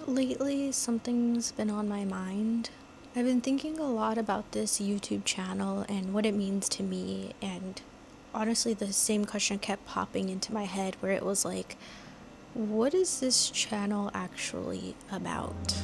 Lately, something's been on my mind. I've been thinking a lot about this YouTube channel and what it means to me, and honestly, the same question kept popping into my head where it was like, what is this channel actually about?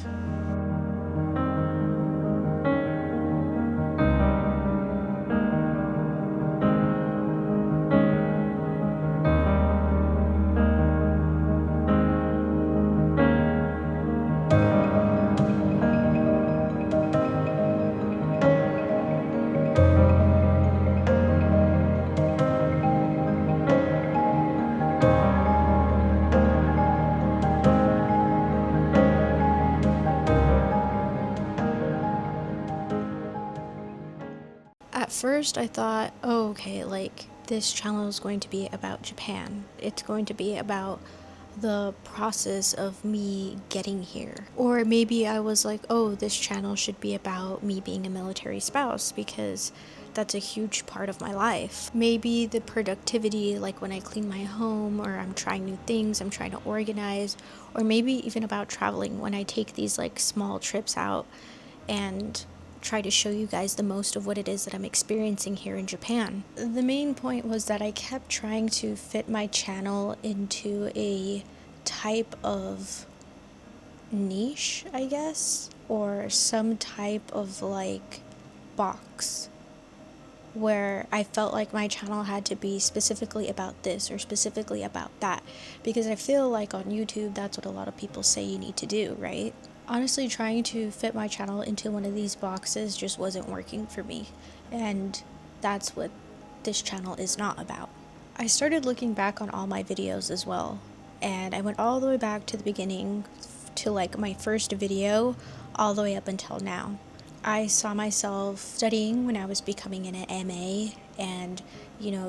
At first, I thought, oh, okay, like this channel is going to be about Japan. It's going to be about the process of me getting here. Or maybe I was like, oh, this channel should be about me being a military spouse because that's a huge part of my life. Maybe the productivity, like when I clean my home or I'm trying new things, I'm trying to organize, or maybe even about traveling when I take these like small trips out and try to show you guys the most of what it is that I'm experiencing here in Japan. The main point was that I kept trying to fit my channel into a type of niche, I guess, or some type of like box where I felt like my channel had to be specifically about this or specifically about that, because I feel like on YouTube that's what a lot of people say you need to do, right? Honestly, trying to fit my channel into one of these boxes just wasn't working for me, and that's what this channel is not about. I started looking back on all my videos as well, and I went all the way back to the beginning to like my first video all the way up until now. I saw myself studying when I was becoming an MA and,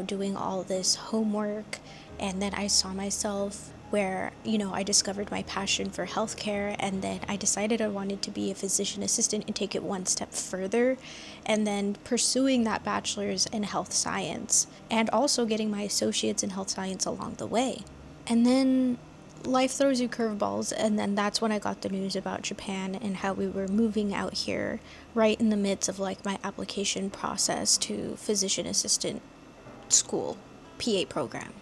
doing all this homework. And then I saw myself where, I discovered my passion for healthcare. And then I decided I wanted to be a physician assistant and take it one step further. And then pursuing that bachelor's in health science and also getting my associates in health science along the way. And then life throws you curveballs, and then that's when I got the news about Japan and how we were moving out here right in the midst of like my application process to physician assistant school PA program.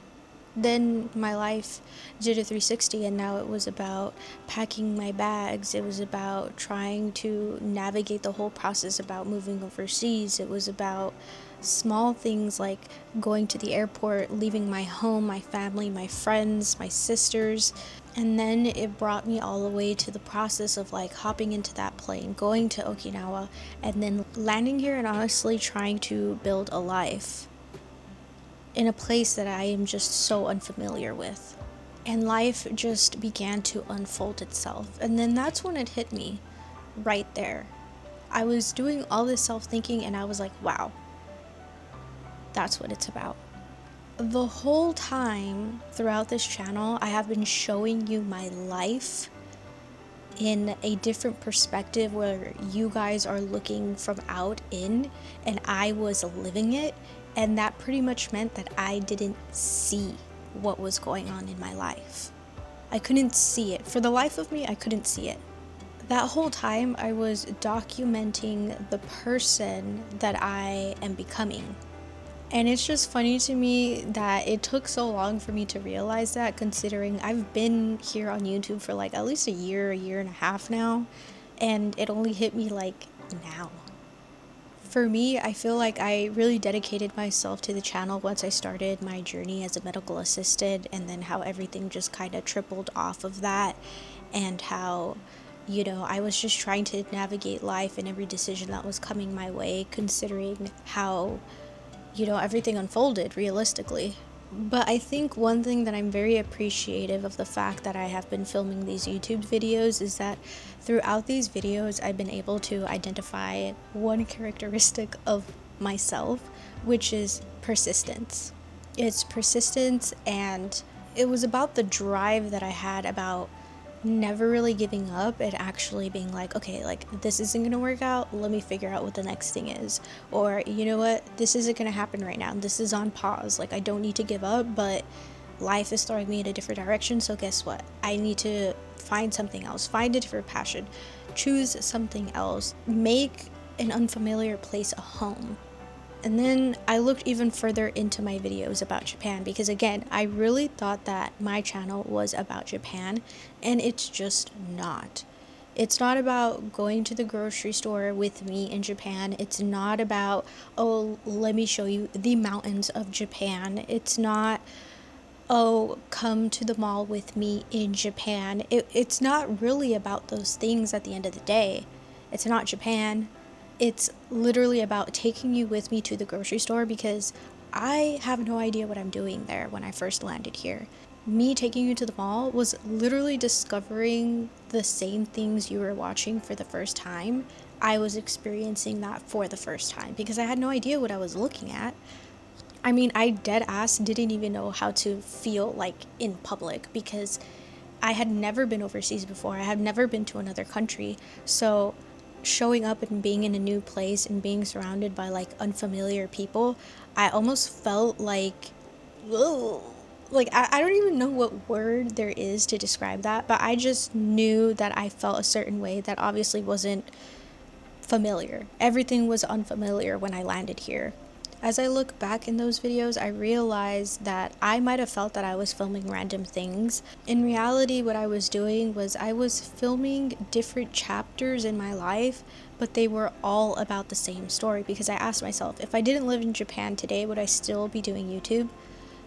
Then my life did a 360, and now it was about packing my bags. It was about trying to navigate the whole process about moving overseas. It was about small things like going to the airport, leaving my home, my family, my friends, my sisters. And then it brought me all the way to the process of like hopping into that plane, going to Okinawa, and then landing here and honestly trying to build a life in a place that I am just so unfamiliar with. And life just began to unfold itself. And then that's when it hit me right there. I was doing all this self thinking and I was like, wow, that's what it's about. The whole time throughout this channel, I have been showing you my life in a different perspective where you guys are looking from out in and I was living it, and that pretty much meant that I didn't see what was going on in my life. I couldn't see it. For the life of me, I couldn't see it. That whole time I was documenting the person that I am becoming. And it's just funny to me that it took so long for me to realize that, considering I've been here on YouTube for like at least a year and a half now, and it only hit me like now. For me, I feel like I really dedicated myself to the channel once I started my journey as a medical assistant, and then how everything just kind of tripled off of that, and how, I was just trying to navigate life and every decision that was coming my way, considering how everything unfolded realistically. But I think one thing that I'm very appreciative of the fact that I have been filming these YouTube videos is that throughout these videos, I've been able to identify one characteristic of myself, which is persistence. It's persistence, and it was about the drive that I had about never really giving up and actually being like, okay, like this isn't gonna work out, let me figure out what the next thing is. Or, you know what, this isn't gonna happen right now, this is on pause, like I don't need to give up, but life is throwing me in a different direction, so guess what? I need to find something else, find a different passion, choose something else, make an unfamiliar place a home. And then I looked even further into my videos about Japan because, again, I really thought that my channel was about Japan, and it's just not. It's not about going to the grocery store with me in Japan. It's not about, oh, let me show you the mountains of Japan. It's not, oh, come to the mall with me in Japan. It's not really about those things at the end of the day. It's not Japan. It's literally about taking you with me to the grocery store because I have no idea what I'm doing there when I first landed here. Me taking you to the mall was literally discovering the same things you were watching for the first time. I was experiencing that for the first time because I had no idea what I was looking at. I mean, I dead ass didn't even know how to feel like in public because I had never been overseas before. I had never been to another country. So showing up and being in a new place and being surrounded by like unfamiliar people, I almost felt like, whoa. Like, I don't even know what word there is to describe that, but I just knew that I felt a certain way that obviously wasn't familiar. Everything was unfamiliar when I landed here. As I look back in those videos, I realized that I might have felt that I was filming random things. In reality, what I was doing was I was filming different chapters in my life, but they were all about the same story because I asked myself, if I didn't live in Japan today, would I still be doing YouTube?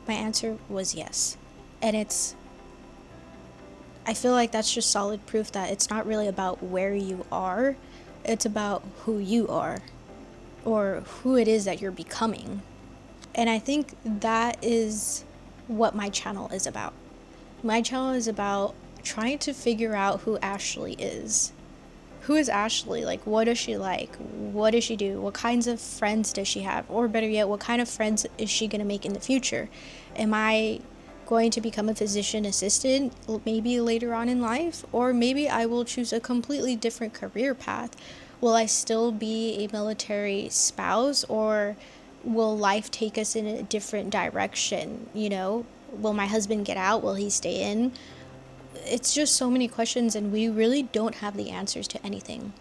My answer was yes. And I feel like that's just solid proof that it's not really about where you are, it's about who you are or who it is that you're becoming. And I think that is what my channel is about. My channel is about trying to figure out who Ashley is. Who is Ashley? Like, what does she like? What does she do? What kinds of friends does she have? Or better yet, what kind of friends is she going to make in the future? Am I going to become a physician assistant maybe later on in life? Or maybe I will choose a completely different career path. Will I still be a military spouse, or will life take us in a different direction? You know, will my husband get out? Will he stay in? It's just so many questions, and we really don't have the answers to anything.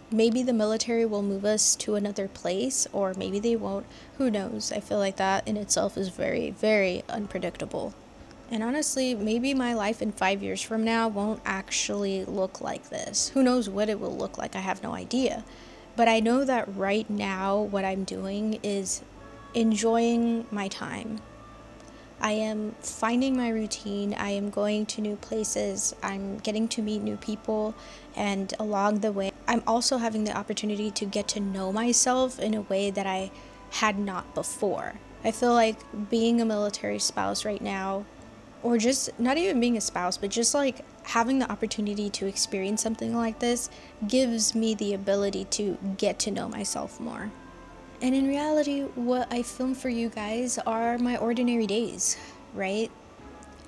Maybe the military will move us to another place, or maybe they won't. Who knows? I feel like that in itself is very, very unpredictable. And honestly, maybe my life in 5 years from now won't actually look like this. Who knows what it will look like? I have no idea. But I know that right now, what I'm doing is enjoying my time. I am finding my routine. I am going to new places. I'm getting to meet new people. And along the way, I'm also having the opportunity to get to know myself in a way that I had not before. I feel like being a military spouse right now, or just not even being a spouse, but just like having the opportunity to experience something like this gives me the ability to get to know myself more. And in reality, what I film for you guys are my ordinary days, right?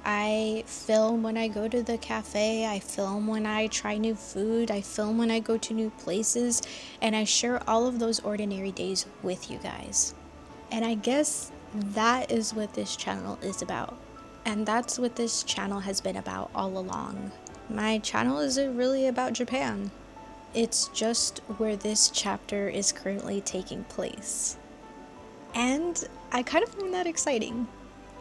I film when I go to the cafe, I film when I try new food, I film when I go to new places, and I share all of those ordinary days with you guys. And I guess that is what this channel is about. And that's what this channel has been about all along. My channel isn't really about Japan. It's just where this chapter is currently taking place. And I kind of find that exciting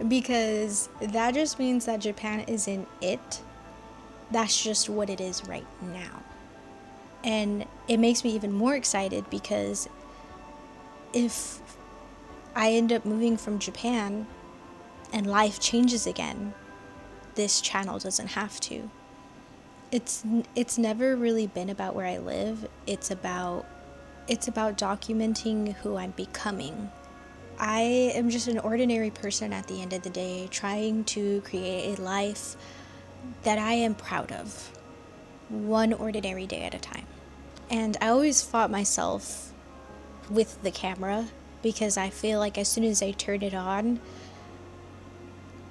because that just means that Japan isn't it. That's just what it is right now. And it makes me even more excited because if I end up moving from Japan and life changes again, this channel doesn't have to. It's never really been about where I live. It's about documenting who I'm becoming. I am just an ordinary person at the end of the day, trying to create a life that I am proud of, one ordinary day at a time. And I always fought myself with the camera because I feel like as soon as I turn it on,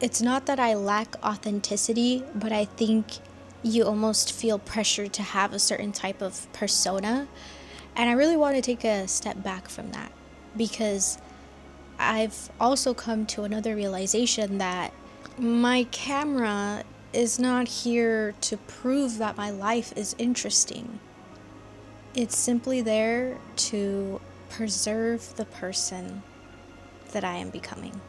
it's not that I lack authenticity, but I think you almost feel pressured to have a certain type of persona. And I really want to take a step back from that because I've also come to another realization that My camera is not here to prove that my life is interesting. It's simply there to preserve the person that I am becoming.